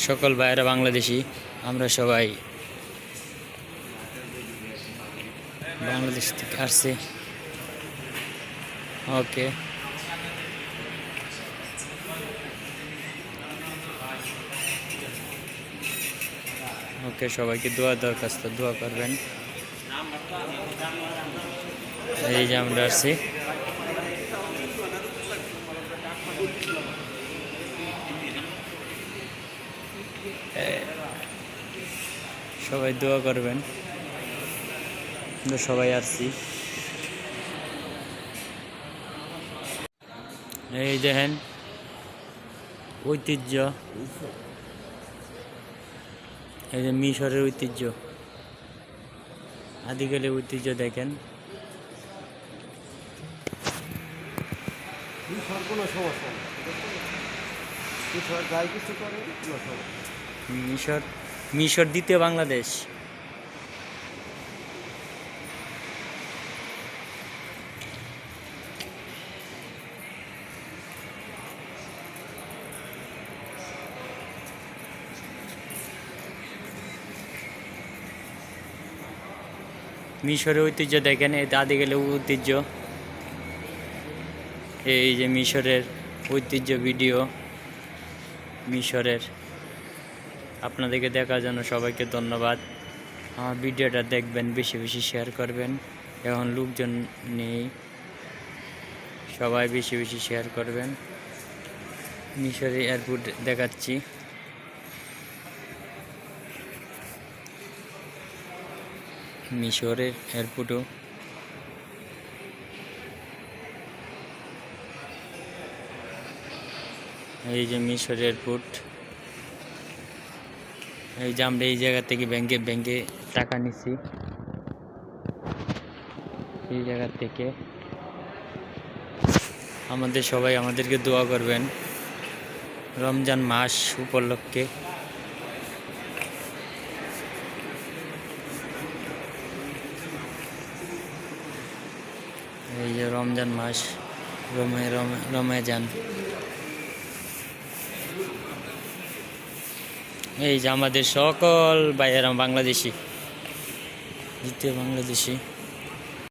সকল ভাইয়েরা বাংলাদেশি, আমরা সবাই বাংলাদেশ থেকে আসছি। ওকে, ওকে, সবাইকে দোয়া দরখাস্ত, দোয়া করবেন। এই যে আমরা আসছি, সবাই দোয়া করবেন। আমরা সবাই আসছি। এই দেখেন ঐতিহ্য, এই যে মিশরের ঐতিহ্য, আদিকালের ঐতিহ্য দেখেন। মিশর, মিশর দ্বিতীয় বাংলাদেশ। মিশরের ঐতিহ্য দেখেন, এই আদিকালের ঐতিহ্য। এই যে মিশরের ঐতিহ্য ভিডিও, মিশরের। আপনাদেরকে দেখার জন্য সবাইকে ধন্যবাদ। আমার ভিডিওটা দেখবেন, বেশি বেশি শেয়ার করবেন। এখন লোকজন নেই, সবাই বেশি বেশি শেয়ার করবেন। মিশরের এয়ারপোর্ট দেখাচ্ছি। মিশরের এয়ারপোর্টও এই যে মিশর এয়ারপোর্ট। এই যে আমরা এই জায়গা থেকে ব্যাংকে টাকা নিচ্ছি, এই জায়গা থেকে। আমাদের সবাই আমাদেরকে দোয়া করবেন রমজান মাস উপলক্ষে। এই যে রমজান মাস, রমজান। এই যে আমাদের সকল ভাইয়েরা বাংলাদেশি, দ্বিতীয় বাংলাদেশি।